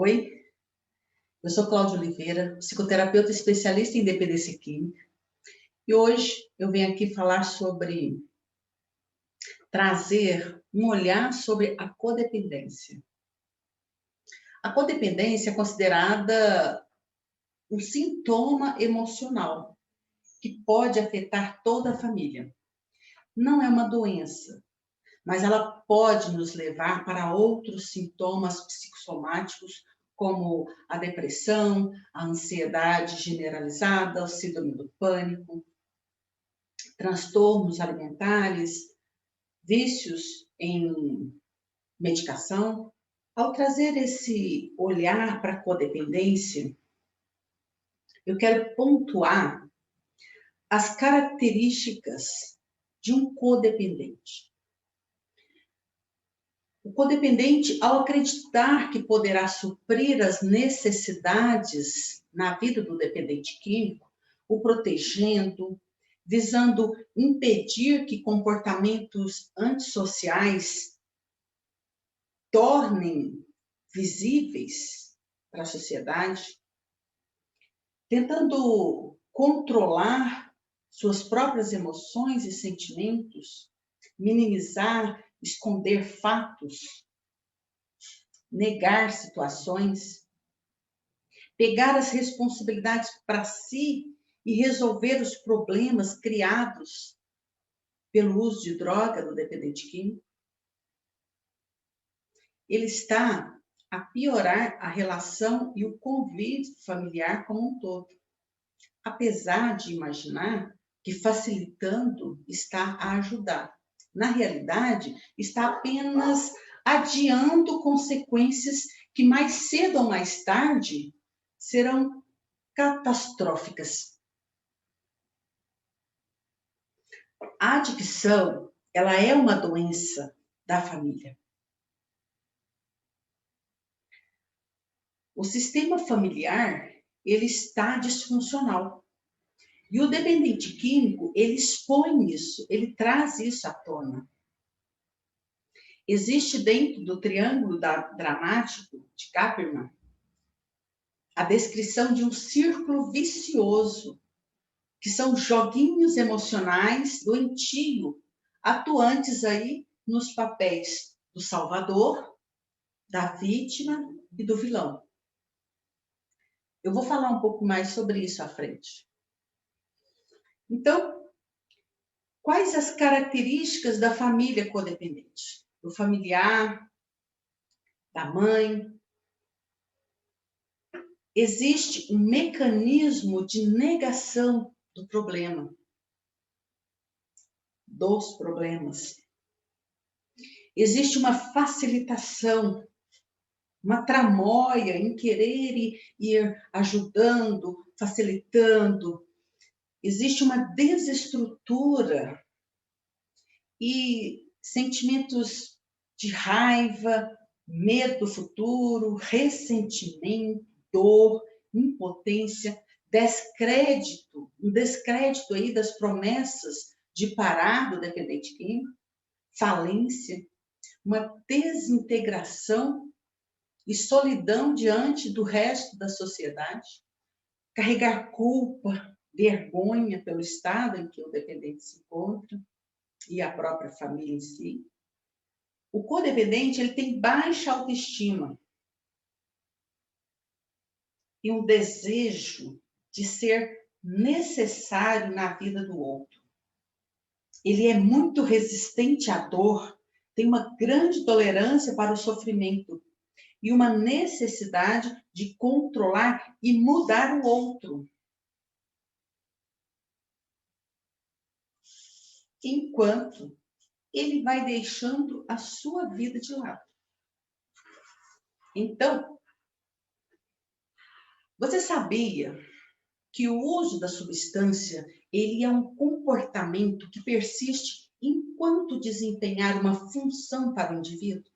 Oi, eu sou Cláudia Oliveira, psicoterapeuta especialista em dependência química, e hoje eu venho aqui falar sobre trazer um olhar sobre a codependência. A codependência é considerada um sintoma emocional que pode afetar toda a família. Não é uma doença, mas ela pode nos levar para outros sintomas psicossomáticos, como a depressão, a ansiedade generalizada, o síndrome do pânico, transtornos alimentares, vícios em medicação. Ao trazer esse olhar para a codependência, eu quero pontuar as características de um codependente. O codependente, ao acreditar que poderá suprir as necessidades na vida do dependente químico, o protegendo, visando impedir que comportamentos antissociais tornem visíveis para a sociedade, tentando controlar suas próprias emoções e sentimentos, minimizar, esconder fatos, negar situações, pegar as responsabilidades para si e resolver os problemas criados pelo uso de droga no dependente químico. Ele está a piorar a relação e o convívio familiar como um todo, apesar de imaginar que facilitando está a ajudar. Na realidade, está apenas adiando consequências que mais cedo ou mais tarde serão catastróficas. A adicção, ela é uma doença da família. O sistema familiar, ele está disfuncional. E o dependente químico, ele expõe isso, ele traz isso à tona. Existe dentro do triângulo dramático de Kaplan a descrição de um círculo vicioso, que são joguinhos emocionais doentio, atuantes aí nos papéis do salvador, da vítima e do vilão. Eu vou falar um pouco mais sobre isso à frente. Então, quais as características da família codependente? Do familiar, da mãe. Existe um mecanismo de negação do problema, dos problemas. Existe uma facilitação, uma tramóia em querer ir ajudando, facilitando. Existe uma desestrutura e sentimentos de raiva, medo do futuro, ressentimento, dor, impotência, descrédito, um descrédito aí das promessas de parar do dependente químico, falência, uma desintegração e solidão diante do resto da sociedade, carregar culpa, vergonha pelo estado em que o dependente se encontra e a própria família em si. O codependente, ele tem baixa autoestima e um desejo de ser necessário na vida do outro. Ele é muito resistente à dor, tem uma grande tolerância para o sofrimento e uma necessidade de controlar e mudar o outro. Enquanto ele vai deixando a sua vida de lado. Então, você sabia que o uso da substância, ele é um comportamento que persiste enquanto desempenhar uma função para o indivíduo?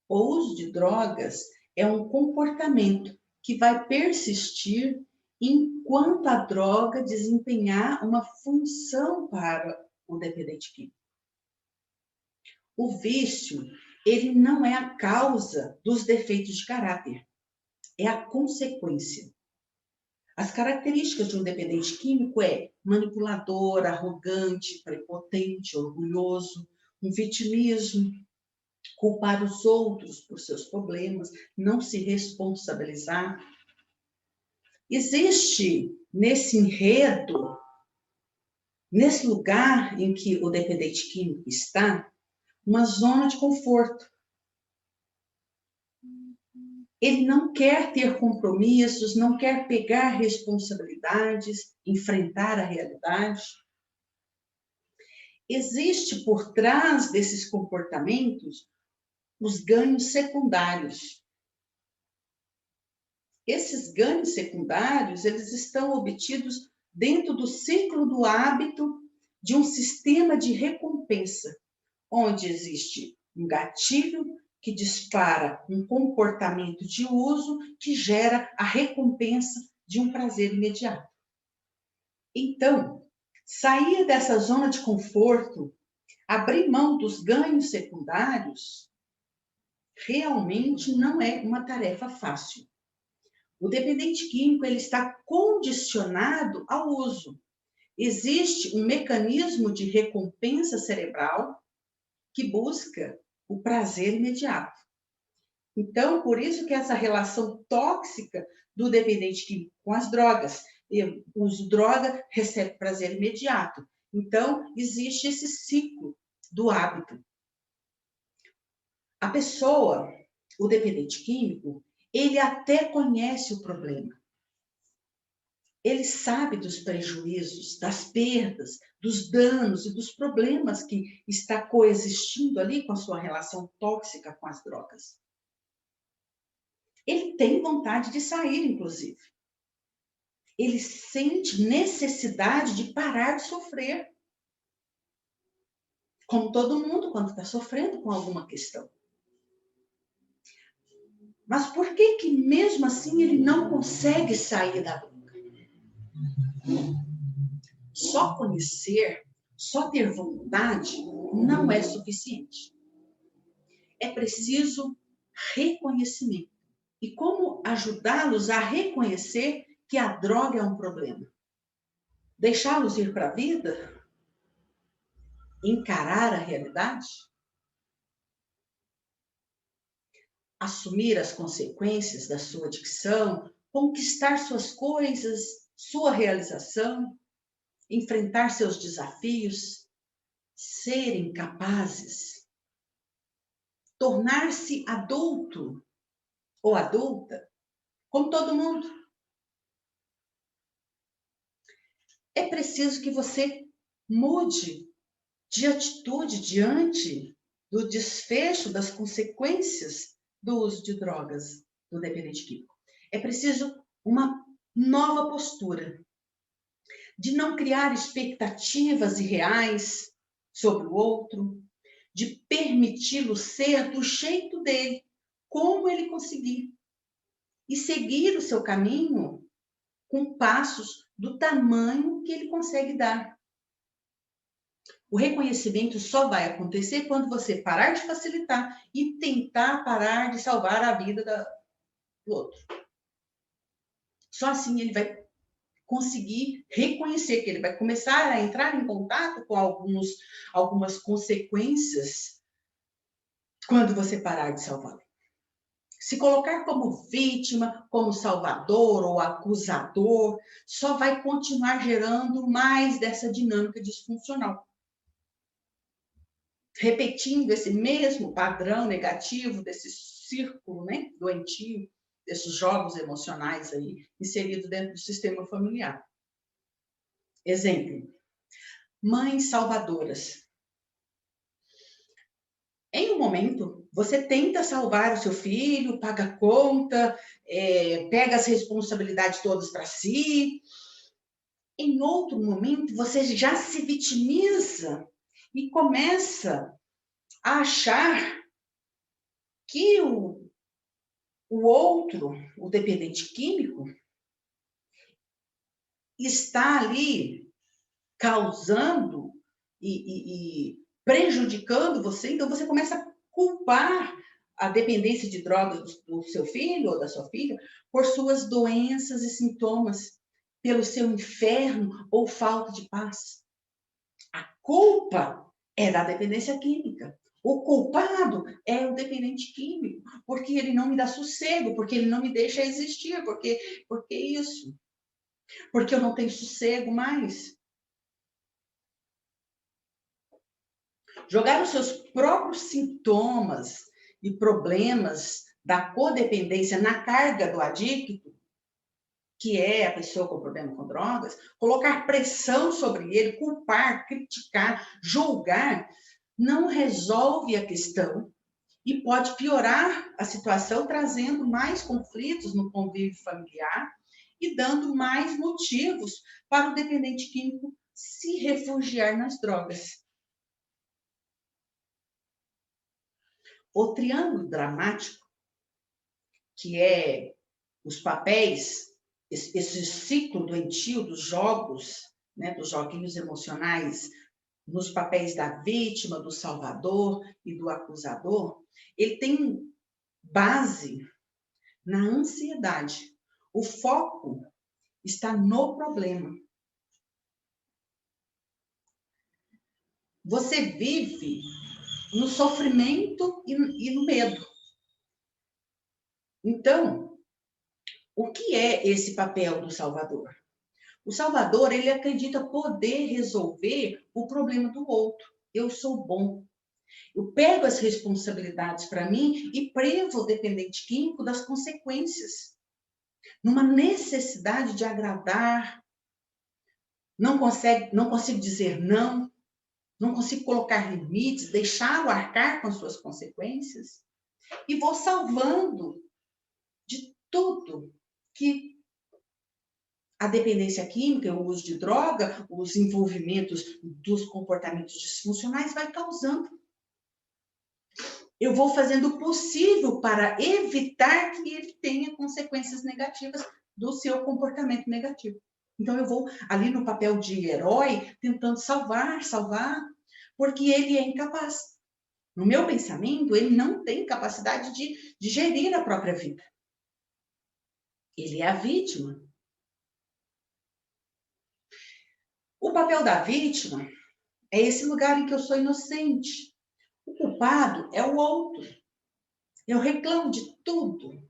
O uso de drogas é um comportamento que vai persistir enquanto a droga desempenhar uma função para o dependente químico. O vício ele não é a causa dos defeitos de caráter, é a consequência. As características de um dependente químico é manipulador, arrogante, prepotente, orgulhoso, um vitimismo, culpar os outros por seus problemas, não se responsabilizar. Existe nesse enredo, nesse lugar em que o dependente químico está, uma zona de conforto. Ele não quer ter compromissos, não quer pegar responsabilidades, enfrentar a realidade. Existe por trás desses comportamentos os ganhos secundários. Esses ganhos secundários, eles estão obtidos dentro do ciclo do hábito de um sistema de recompensa, onde existe um gatilho que dispara um comportamento de uso que gera a recompensa de um prazer imediato. Então, sair dessa zona de conforto, abrir mão dos ganhos secundários, realmente não é uma tarefa fácil. O dependente químico ele está condicionado ao uso. Existe um mecanismo de recompensa cerebral que busca o prazer imediato. Então, por isso que essa relação tóxica do dependente químico com as drogas, eu uso droga, recebe prazer imediato. Então, existe esse ciclo do hábito. A pessoa, o dependente químico, ele até conhece o problema. Ele sabe dos prejuízos, das perdas, dos danos e dos problemas que está coexistindo ali com a sua relação tóxica com as drogas. Ele tem vontade de sair, inclusive. Ele sente necessidade de parar de sofrer. Como todo mundo quando está sofrendo com alguma questão. Mas por que que mesmo assim ele não consegue sair da droga? Só conhecer, só ter vontade não é suficiente. É preciso reconhecimento. E como ajudá-los a reconhecer que a droga é um problema? Deixá-los ir para a vida? Encarar a realidade? Assumir as consequências da sua adicção? Conquistar suas coisas, sua realização? Enfrentar seus desafios? Serem capazes? Tornar-se adulto ou adulta, como todo mundo. É preciso que você mude de atitude diante do desfecho das consequências do uso de drogas do dependente químico. É preciso uma nova postura de não criar expectativas irreais sobre o outro, de permiti-lo ser do jeito dele, como ele conseguir, e seguir o seu caminho com passos do tamanho que ele consegue dar. O reconhecimento só vai acontecer quando você parar de facilitar e tentar parar de salvar a vida do outro. Só assim ele vai conseguir reconhecer que ele vai começar a entrar em contato com algumas consequências quando você parar de salvá-lo. Se colocar como vítima, como salvador ou acusador, só vai continuar gerando mais dessa dinâmica disfuncional. Repetindo esse mesmo padrão negativo, desse círculo, né, doentio, desses jogos emocionais aí, inseridos dentro do sistema familiar. Exemplo, mães salvadoras. Em um momento, você tenta salvar o seu filho, paga a conta, pega as responsabilidades todas para si. Em outro momento, você já se vitimiza e começa a achar que o outro, o dependente químico, está ali causando e prejudicando você, então você começa a culpar a dependência de drogas do seu filho ou da sua filha por suas doenças e sintomas, pelo seu inferno ou falta de paz. A culpa é da dependência química. O culpado é o dependente químico, porque ele não me dá sossego, porque ele não me deixa existir, porque isso, porque eu não tenho sossego mais. Jogar os seus próprios sintomas e problemas da codependência na carga do adicto, que é a pessoa com problema com drogas, colocar pressão sobre ele, culpar, criticar, julgar, não resolve a questão e pode piorar a situação, trazendo mais conflitos no convívio familiar e dando mais motivos para o dependente químico se refugiar nas drogas. O triângulo dramático, que é os papéis, esse ciclo doentio dos jogos, né, dos joguinhos emocionais, nos papéis da vítima, do salvador e do acusador, ele tem base na ansiedade. O foco está no problema. Você vive no sofrimento e no medo. Então, o que é esse papel do salvador? O salvador, ele acredita poder resolver o problema do outro. Eu sou bom. Eu pego as responsabilidades para mim e privo o dependente químico das consequências. Numa necessidade de agradar, não consigo dizer não consigo colocar limites, deixá-lo arcar com suas consequências, e vou salvando de tudo que a dependência química, o uso de droga, os envolvimentos dos comportamentos disfuncionais vai causando. Eu vou fazendo o possível para evitar que ele tenha consequências negativas do seu comportamento negativo. Então, eu vou ali no papel de herói, tentando salvar, porque ele é incapaz. No meu pensamento, ele não tem capacidade de gerir a própria vida. Ele é a vítima. O papel da vítima é esse lugar em que eu sou inocente. O culpado é o outro. Eu reclamo de tudo,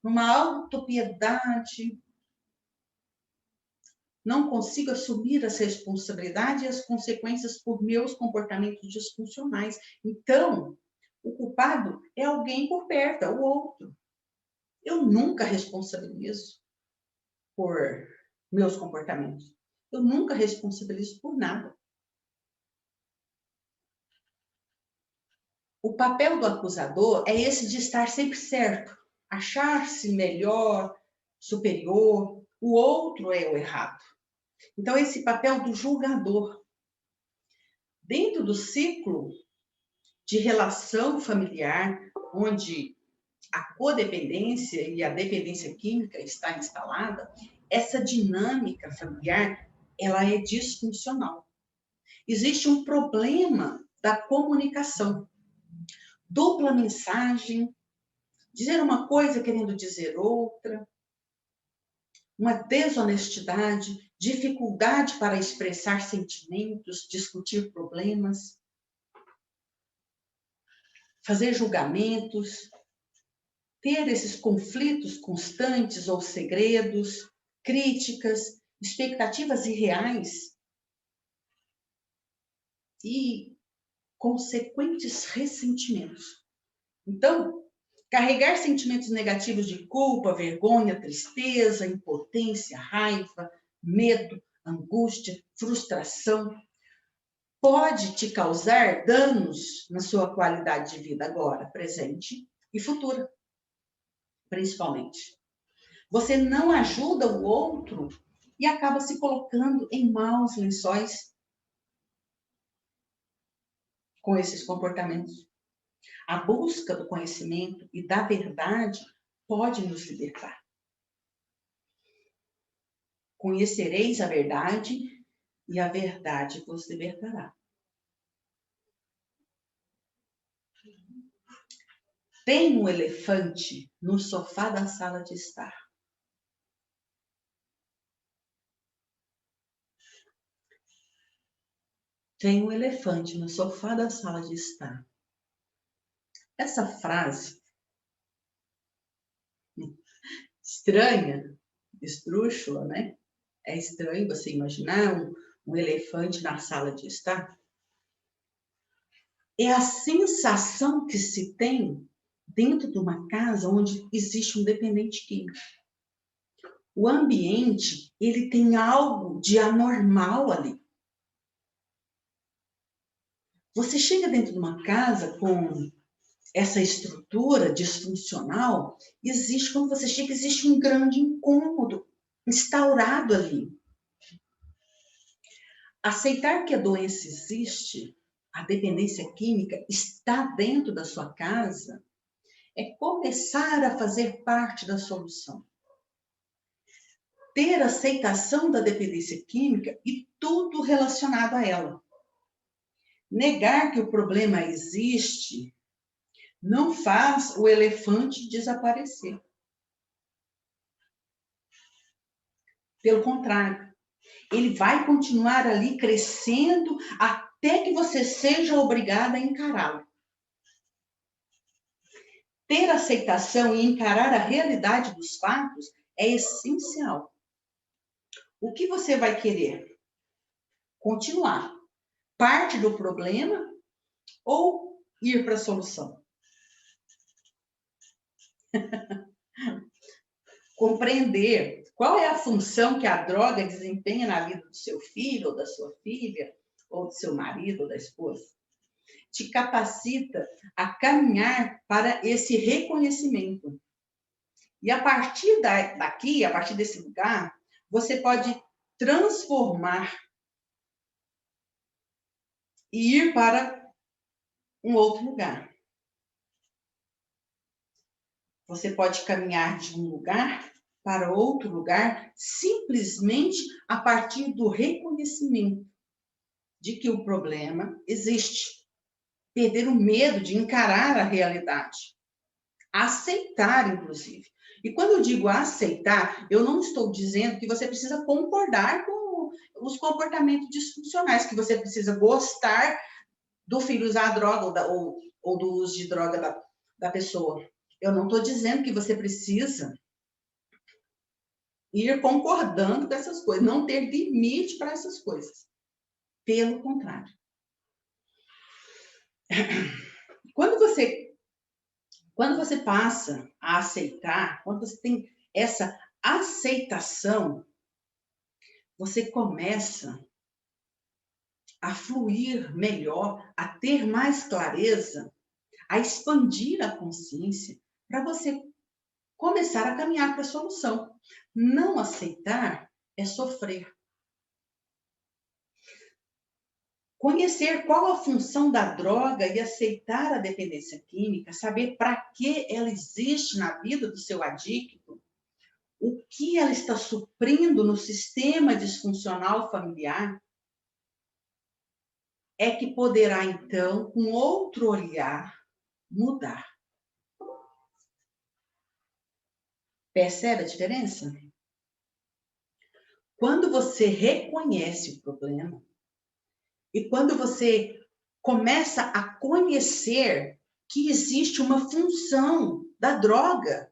numa autopiedade. Não consigo assumir as responsabilidades e as consequências por meus comportamentos disfuncionais. Então, o culpado é alguém por perto, é o outro. Eu nunca responsabilizo por meus comportamentos. Eu nunca responsabilizo por nada. O papel do acusador é esse de estar sempre certo, achar-se melhor, superior, o outro é o errado. Então, esse papel do julgador. Dentro do ciclo de relação familiar, onde a codependência e a dependência química está instalada, essa dinâmica familiar, ela é disfuncional. Existe um problema da comunicação. Dupla mensagem, dizer uma coisa querendo dizer outra, uma desonestidade, dificuldade para expressar sentimentos, discutir problemas, fazer julgamentos, ter esses conflitos constantes ou segredos, críticas, expectativas irreais e consequentes ressentimentos. Então, carregar sentimentos negativos de culpa, vergonha, tristeza, impotência, raiva, medo, angústia, frustração, pode te causar danos na sua qualidade de vida agora, presente e futura, principalmente. Você não ajuda o outro e acaba se colocando em maus lençóis com esses comportamentos. A busca do conhecimento e da verdade pode nos libertar. Conhecereis a verdade e a verdade vos libertará. Tem um elefante no sofá da sala de estar. Tem um elefante no sofá da sala de estar. Essa frase estranha, esdrúxula, né? É estranho você imaginar um elefante na sala de estar. É a sensação que se tem dentro de uma casa onde existe um dependente químico. O ambiente, ele tem algo de anormal ali. Você chega dentro de uma casa com essa estrutura disfuncional, existe, quando você chega, existe um grande incômodo instaurado ali. Aceitar que a doença existe, a dependência química está dentro da sua casa, é começar a fazer parte da solução. Ter aceitação da dependência química e tudo relacionado a ela. Negar que o problema existe não faz o elefante desaparecer. Pelo contrário, ele vai continuar ali crescendo até que você seja obrigada a encará-lo. Ter aceitação e encarar a realidade dos fatos é essencial. O que você vai querer? Continuar parte do problema ou ir para a solução? Compreender qual é a função que a droga desempenha na vida do seu filho ou da sua filha, ou do seu marido ou da esposa, te capacita a caminhar para esse reconhecimento. E a partir daqui, a partir desse lugar, você pode transformar e ir para um outro lugar. Você pode caminhar de um lugar para outro lugar simplesmente a partir do reconhecimento de que o problema existe. Perder o medo de encarar a realidade. Aceitar, inclusive. E quando eu digo aceitar, eu não estou dizendo que você precisa concordar com os comportamentos disfuncionais, que você precisa gostar do filho usar a droga ou do uso de droga da pessoa. Eu não estou dizendo que você precisa ir concordando com essas coisas, não ter limite para essas coisas. Pelo contrário. Quando você passa a aceitar, quando você tem essa aceitação, você começa a fluir melhor, a ter mais clareza, a expandir a consciência para você começar a caminhar para a solução. Não aceitar é sofrer. Conhecer qual a função da droga e aceitar a dependência química, saber para que ela existe na vida do seu adicto, o que ela está suprindo no sistema disfuncional familiar, é que poderá, então, com outro olhar, mudar. Percebe a diferença? Quando você reconhece o problema e quando você começa a conhecer que existe uma função da droga,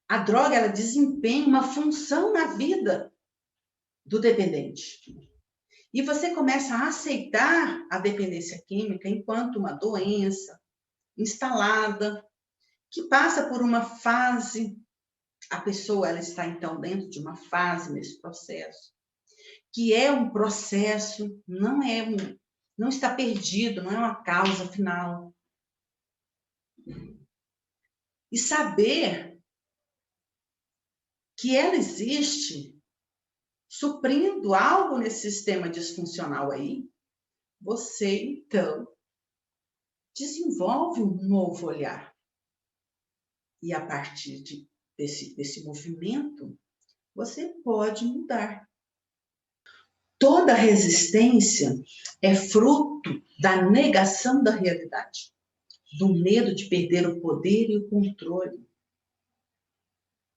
a droga ela desempenha uma função na vida do dependente. E você começa a aceitar a dependência química enquanto uma doença instalada, que passa por uma fase, a pessoa ela está então dentro de uma fase nesse processo, que é um processo, não está perdido, não é uma causa final. E saber que ela existe suprindo algo nesse sistema disfuncional aí, você, então, desenvolve um novo olhar. E a partir desse movimento, você pode mudar. Toda resistência é fruto da negação da realidade. do medo de perder o poder e o controle.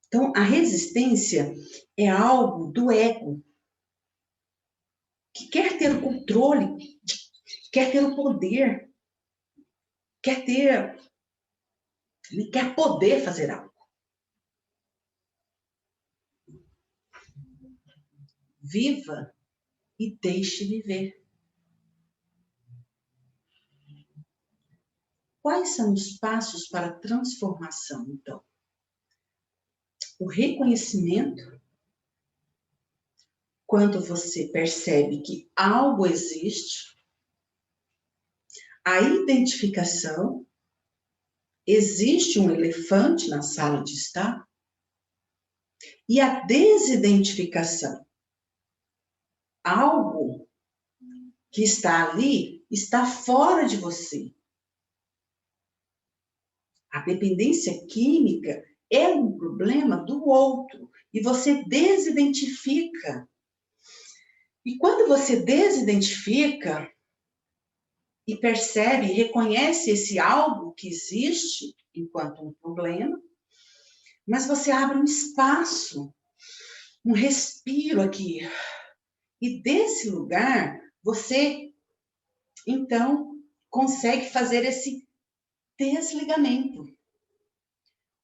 Então, a resistência é algo do ego, que quer ter o controle, quer ter o poder, ele quer poder fazer algo. Viva e deixe viver. Quais são os passos para a transformação, então? O reconhecimento, quando você percebe que algo existe. A identificação, existe um elefante na sala de estar. E a desidentificação, algo que está ali está fora de você. A dependência química é um problema do outro e você desidentifica. E quando você desidentifica e percebe, reconhece esse algo que existe enquanto um problema, mas você abre um espaço, um respiro aqui. E desse lugar, você, então, consegue fazer esse desligamento.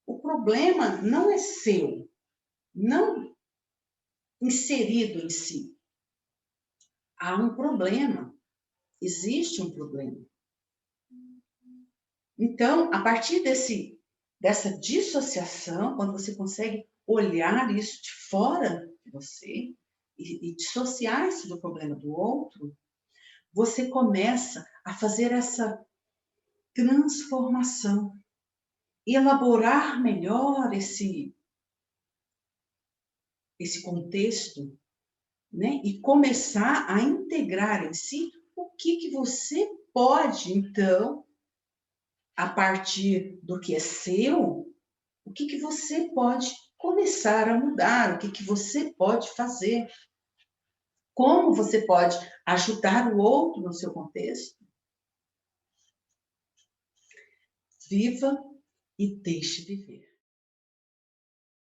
O problema não é seu, não inserido em si. Há um problema, existe um problema. Então, a partir dessa dissociação, quando você consegue olhar isso de fora de você e dissociar-se do problema do outro, você começa a fazer essa transformação, elaborar melhor esse contexto, né? E começar a integrar em si o que você pode, então, a partir do que é seu, o que você pode começar a mudar, o que você pode fazer, como você pode ajudar o outro no seu contexto. Viva e deixe viver.